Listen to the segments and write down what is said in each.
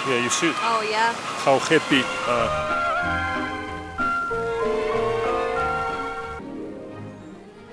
Yeah, you see Oh, yeah. how happy.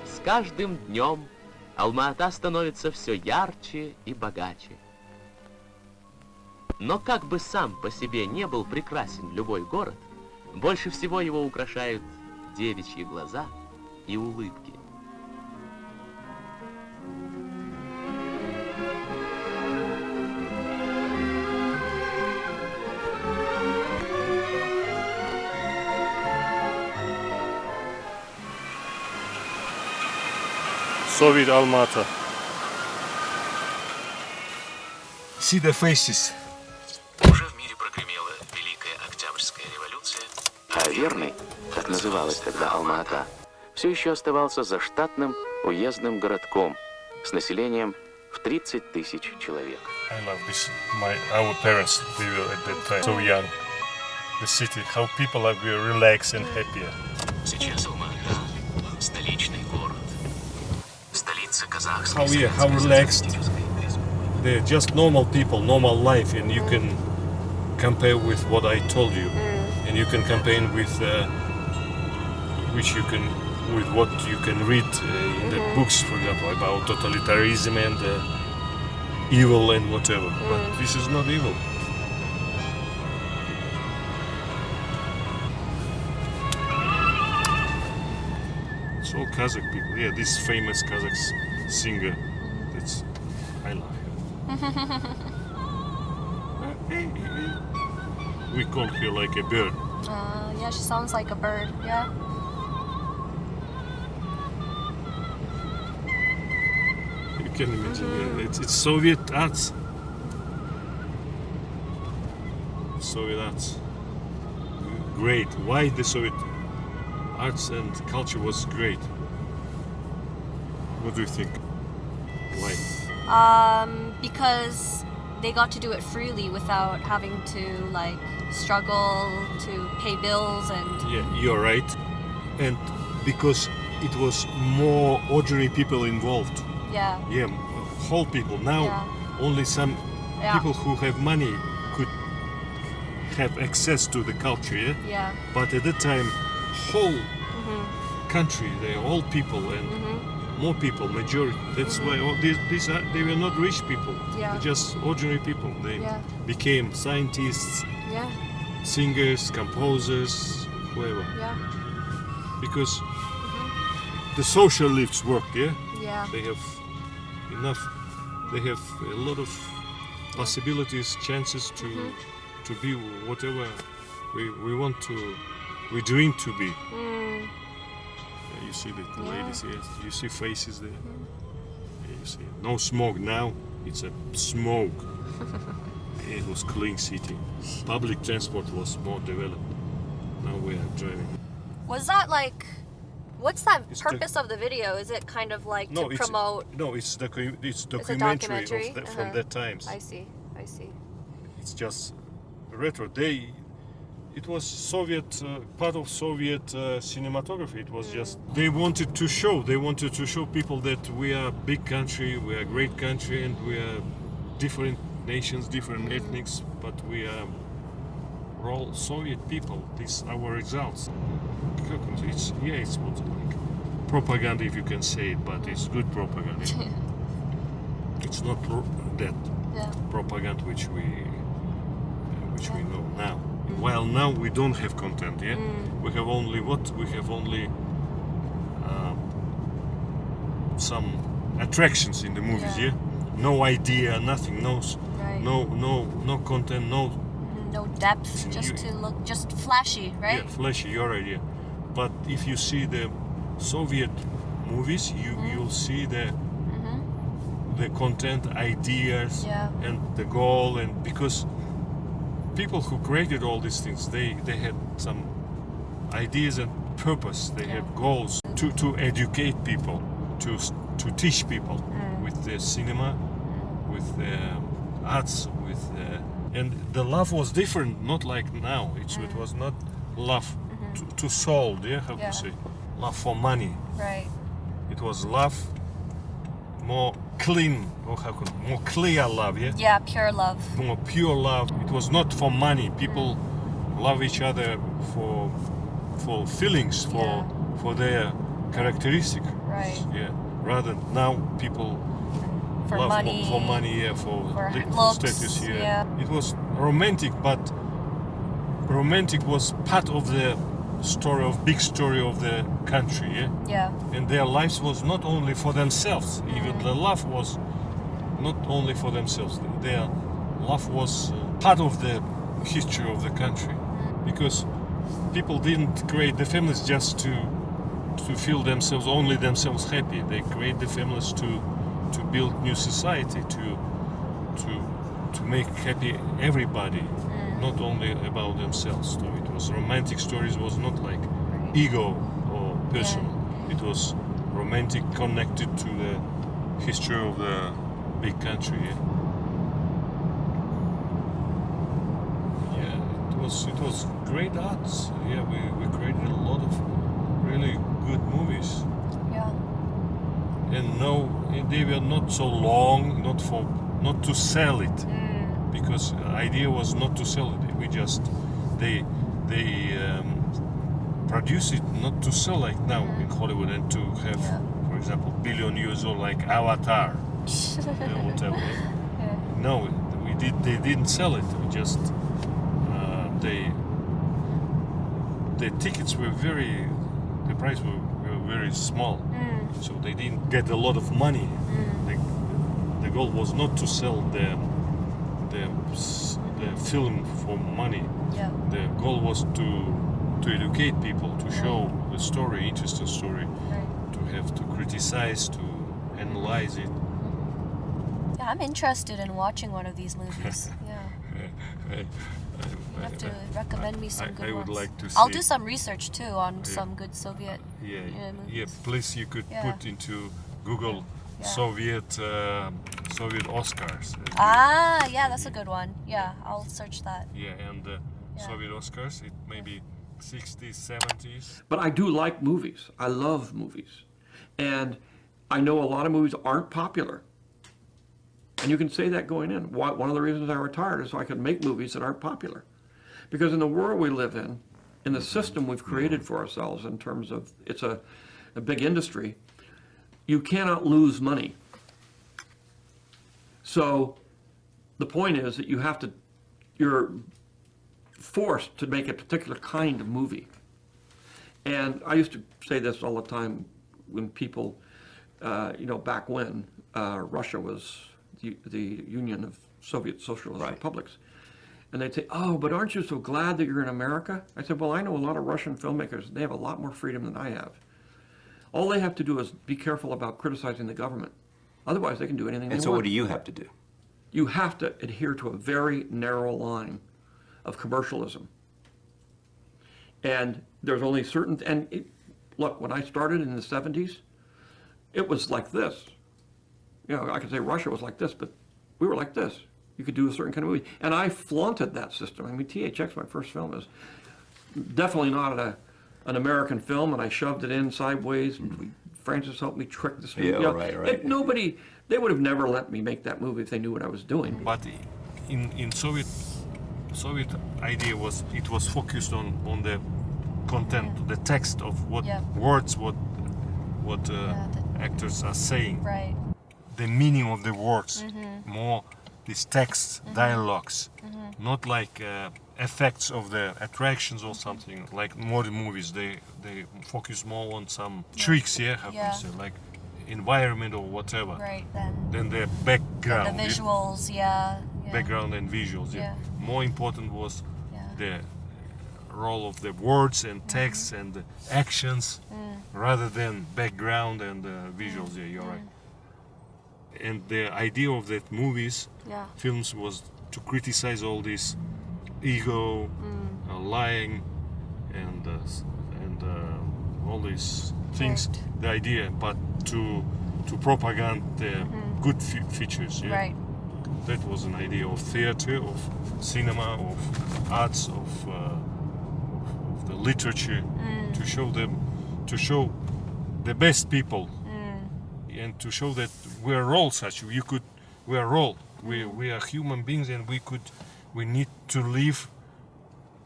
С каждым днем Алма-Ата становится все ярче и богаче. Но как бы сам по себе не был прекрасен любой город, больше всего его украшают девичьи глаза и улыбки. Soviet Alma-Ata. See the faces. Уже в мире прогремела Великая Октябрьская революция, А Верный, как называлась тогда Алма-Ата, все еще оставался заштатным уездным городком с населением в 30 тысяч человек. I love this. Our parents, they were at that time so young. The city, how people are relaxed and happier. Сейчас Алма-Ата – столичный город. Столица казахской How relaxed. They're just normal people, normal life, and you can compare with what I told you, and you can compare with with what you can read in the books, for example, about totalitarianism and evil and whatever. But this is not evil. It's all Kazakh people. Yeah, this famous Kazakh singer. That's I love him. We call her like a bird. Yeah, she sounds like a bird, yeah. You can imagine. Yeah, it's Soviet arts. Soviet arts. Great. Why the Soviet arts and culture was great? What do you think? Why? Because they got to do it freely without having to like struggle to pay bills and Yeah, you're right. And because it was more ordinary people involved. yeah. Yeah, whole people. Now Yeah. only some Yeah. people who have money could have access to the culture, yeah? Yeah. But at that time, whole country, they are all people and more people, majority. That's why all these are, they were not rich people. Yeah. They're just ordinary people. They Yeah. became scientists, Yeah. singers, composers, whoever. Yeah. Because the social lives work, yeah? Yeah. They have enough, they have a lot of possibilities, chances to be whatever we want to, we dream to be. Yeah, you see the ladies here, you see faces there. Yeah, you see no smoke now, it's a smoke. It was clean city. Public transport was more developed. Now we are driving. Was that like what's that It's purpose of the video? Is it kind of like to promote it's documentary, It's a documentary? from that times. I see. I see. It's just retro. It was Soviet, part of Soviet cinematography. It was just they wanted to show people that we are a big country, we are a great country, and we are different nations, different ethnics, but we're all Soviet people. These are our results. It's what like propaganda, if you can say it, but it's good propaganda. It's not that Yeah. propaganda which we know now. While now we don't have content, yeah. We have only what? We have only some attractions in the movies, Yeah. yeah. No idea, nothing, Right. no content, no No depth, just You- to look just flashy, right? yeah, flashy. Your idea, but if you see the Soviet movies, you'll see the content, ideas, Yeah. and the goal, and because people who created all these things, they had some ideas and purpose. They have goals to educate people, to teach people with the cinema, with the arts, with and the love was different, not like now. It was not love to soul, yeah, how Yeah. to say, love for money. Right. It was love more clean, or how could more clear love, yeah? Yeah, pure love. More pure love. It was not for money. People love each other for feelings, for their characteristic. Right. Yeah. Rather now people For love money. for money, yeah, For for looks, status, yeah. yeah. It was romantic, but romantic was part of the big story of the country, yeah. Yeah. And their lives was not only for themselves. Even the love was not only for themselves. Their love was part of the history of the country, because people didn't create the families just to feel themselves happy. They create the families to build new society, to make happy everybody, not only about themselves. So it was romantic stories, was not like ego or personal. It was romantic, connected to the history of the big country. It was great arts. Yeah, we created a lot of really good movies. Yeah. And no, they were not so long, not to sell it, because the idea was not to sell it. We just they produce it not to sell like now in Hollywood, and to have, for example, billion years old like Avatar, whatever. Yeah. No, they didn't sell it. We just the tickets were the price were very small, so they didn't get a lot of money. The goal was not to sell the film for money. Yeah. The goal was to educate people, to show the story, interesting story, Right. to criticize, to analyze it. Yeah, I'm interested in watching one of these movies. Yeah. You have to recommend me some good I would ones. like to I'll see- do some research too on some good Soviet movies. Please, you could Yeah. put into Google Yeah. Soviet Oscars. Ah, yeah, that's a good one. Yeah, I'll search that. Yeah, and Soviet Oscars, it may be 60s, 70s. But I do like movies. I love movies. And I know a lot of movies aren't popular. And you can say that going in. One of the reasons I retired is so I could make movies that aren't popular. Because in the world we live in the system we've created for ourselves in terms of it's a big industry, you cannot lose money. So the point is that you're forced to make a particular kind of movie. And I used to say this all the time when people, back when Russia was the Union of Soviet Socialist Republics. And they'd say, oh, but aren't you so glad that you're in America? I said, well, I know a lot of Russian filmmakers. They have a lot more freedom than I have. All they have to do is be careful about criticizing the government. Otherwise, they can do anything they want. And so what do you have to do? You have to adhere to a very narrow line of commercialism. And there's only look, when I started in the 70s, it was like this. I could say Russia was like this, but we were like this. You could do a certain kind of movie. And I flaunted that system. I mean, THX, my first film, is definitely not an American film, and I shoved it in sideways. Francis helped me trick the studio. Yeah, right. They would have never let me make that movie if they knew what I was doing. But in Soviet idea was focused on the content, the text of what words, what actors are saying. Right. The meaning of the words, more these texts, dialogues, not like effects of the attractions or something. Like modern movies, they focus more on some tricks, how can you say, like environment or whatever. Right. Then the background, The visuals, background and visuals. Yeah. More important was the role of the words and texts and the actions, rather than background and visuals. Yeah, you're right. And the idea of that movies, films, was to criticize all this ego, lying, and all these things. Right. The idea, but to propaganda the good features. Yeah? Right. That was an idea of theater, of cinema, of arts, of the literature, to show the best people and to show that we are all such. We are all. We are human beings, and we need to live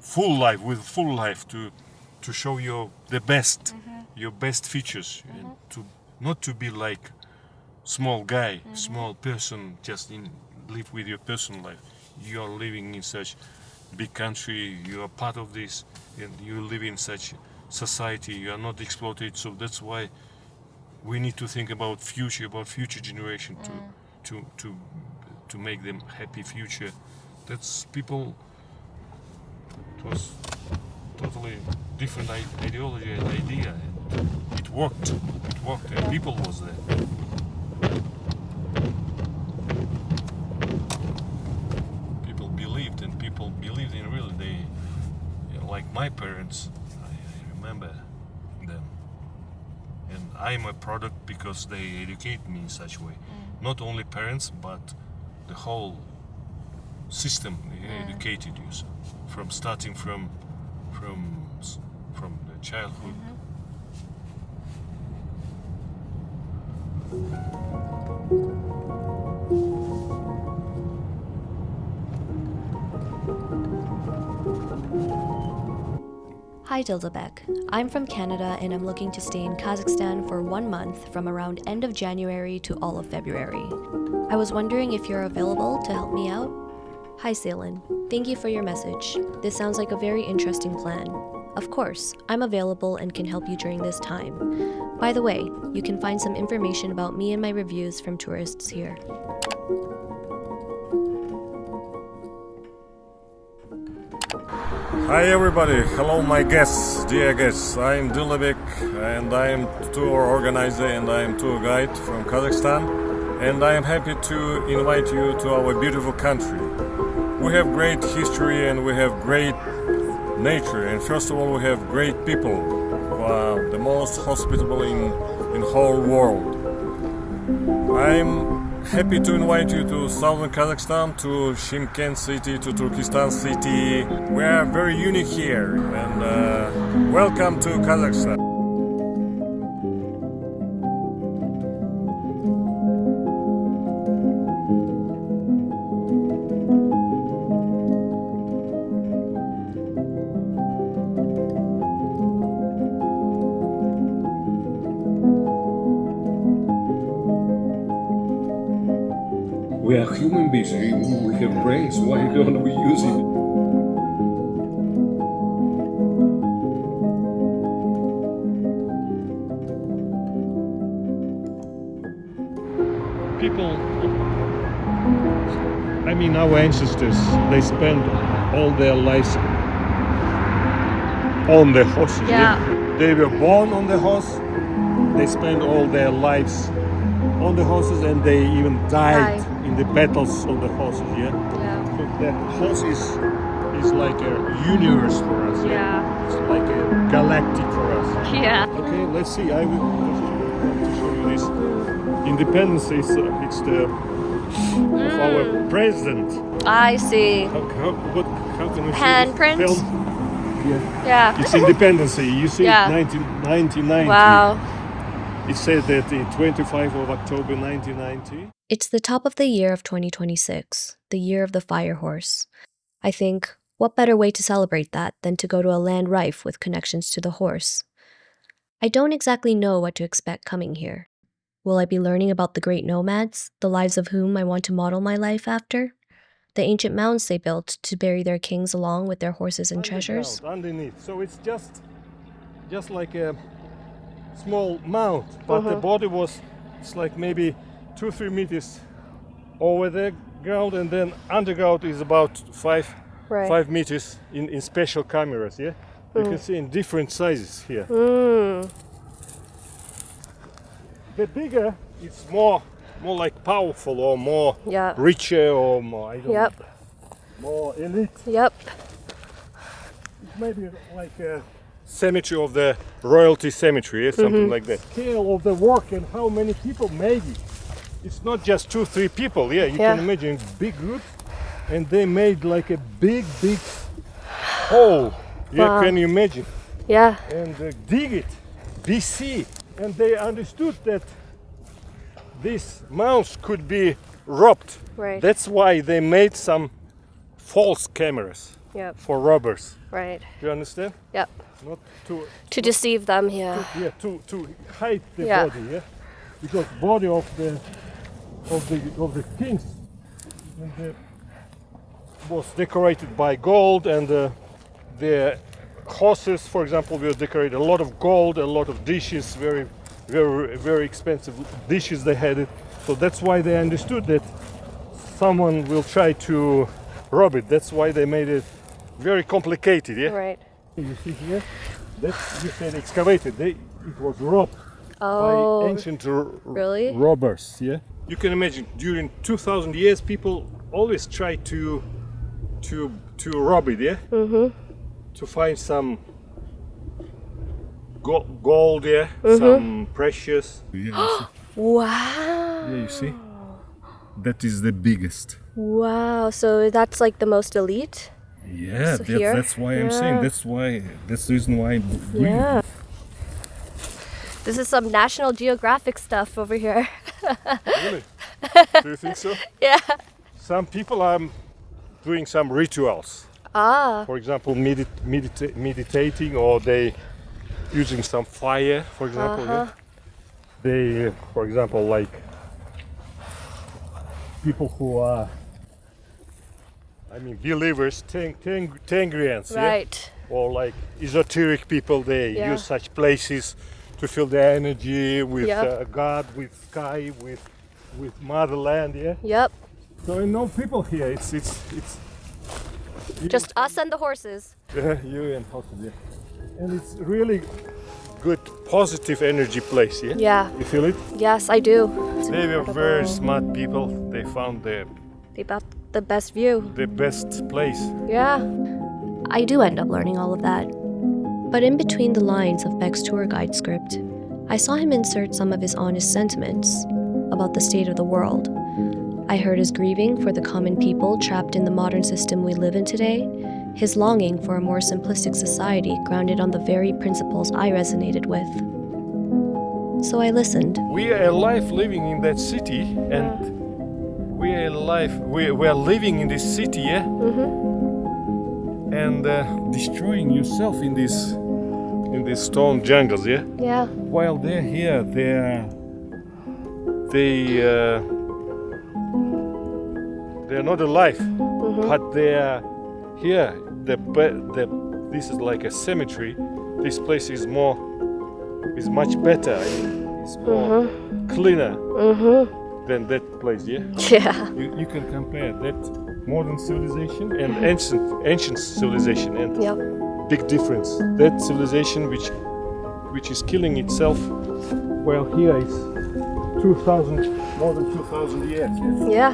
full life to show the best, your best features, and not to be like small guy, small person, just live with your personal life. You are living in such big country, you are part of this, and you live in such society, you are not exploited. So that's why we need to think about future generation to make them happy future. That's people. It was totally different ideology and idea, and it worked, and people was there. People believed in really. They, like my parents, I remember them, and I'm a product because they educate me in such way. Not only parents, but the whole system educated you. So from starting from the childhood. Hi Dildabek, I'm from Canada and I'm looking to stay in Kazakhstan for 1 month from around end of January to all of February. I was wondering if you're available to help me out? Hi Salin, thank you for your message. This sounds like a very interesting plan. Of course, I'm available and can help you during this time. By the way, you can find some information about me and my reviews from tourists here. Hi everybody, hello my guests, dear guests. I'm Dilabek and I'm tour organizer and I'm tour guide from Kazakhstan, and I am happy to invite you to our beautiful country. We have great history and we have great nature, and first of all we have great people who are the most hospitable in whole world. I'm happy to invite you to southern Kazakhstan, to Shymkent city, to Turkestan city. We are very unique here, and welcome to Kazakhstan. We are human beings, we have brains, why don't we use it? People, I mean our ancestors, they spent all their lives on the horses. Yeah. They were born on the horse, they spent all their lives on the horses, and they even died in the battles on the horses. Yeah. So the horse is like a universe for us. Yeah. It's like a galactic for us. Yeah. Okay, let's see. I will show you this. Independence is it's the of our president. I see. How can we Handprint? see this? Yeah. It's independence. You see, Yeah. 1990. Wow. It said that the 25th of October 1990. It's the top of the year of 2026, the year of the fire horse. I think, what better way to celebrate that than to go to a land rife with connections to the horse? I don't exactly know what to expect coming here. Will I be learning about the great nomads, the lives of whom I want to model my life after? The ancient mounds they built to bury their kings along with their horses and treasures? Underneath. So it's just like a small mound, but the body it's like maybe 2-3 meters over the ground, and then underground is about 5 meters in special cameras. You can see in different sizes here. The bigger it's more like powerful or more richer or more, I don't know, more elite. Yep. Maybe like a cemetery of the royalty cemetery, something like that. Scale of the work and how many people made it. It's not just 2-3 people. You can imagine big group, and they made like a big hole. Wow. Can you imagine? Yeah. And dig it, BC, and they understood that these mounts could be robbed. Right. That's why they made some false cameras Yep. for robbers. Right. Do you understand? Yep. Not to To deceive them, yeah. to hide the Yeah. body, yeah. Because body of the kings was decorated by gold, and the horses, for example, were decorated a lot of gold, a lot of dishes, very expensive dishes they had it. So that's why they understood that someone will try to rob it. That's why they made it very complicated, yeah. Right. You see here, that you said excavated. It was robbed Oh. by ancient really? robbers. Yeah. You can imagine during 2,000 years, people always try to rob it. Yeah. Mm-hmm. To find some gold. Yeah. Mm-hmm. Some precious. Yeah. Wow. Yeah. You see. That is the biggest. Wow. So that's like the most elite? Yeah, So here? that's why I'm saying. Yeah. That's the reason why. Yeah. This is some National Geographic stuff over here. Really? Do you think so? Yeah. Some people are doing some rituals. Ah. For example, meditating, or they using some fire. For example, yeah. They, for example, like people who are, believers, Tengrians, Right. yeah? Or like esoteric people, they Yeah. use such places to feel their energy with Yep. God, with sky, with motherland, yeah. Yep. So I know people here. It's Just us and the horses. you and horses, yeah. And it's really good, positive energy place, yeah. Yeah. You feel it? Yes, I do. They were very smart people. They found They got the best view. the best place. Yeah. I do end up learning all of that. But in between the lines of Beck's tour guide script, I saw him insert some of his honest sentiments about the state of the world. I heard his grieving for the common people trapped in the modern system we live in today, his longing for a more simplistic society grounded on the very principles I resonated with. So I listened. We are alive living in that city, and we are alive. We are living in this city, yeah. And destroying yourself in these stone jungles, yeah. Yeah. While they're here, they're not alive, but they're here. This is like a cemetery. This place is much better. It's more cleaner than that place, yeah. Yeah. You can compare that modern civilization and ancient civilization, and Yep. big difference. That civilization which is killing itself, while here is more than 2,000 years. Yeah.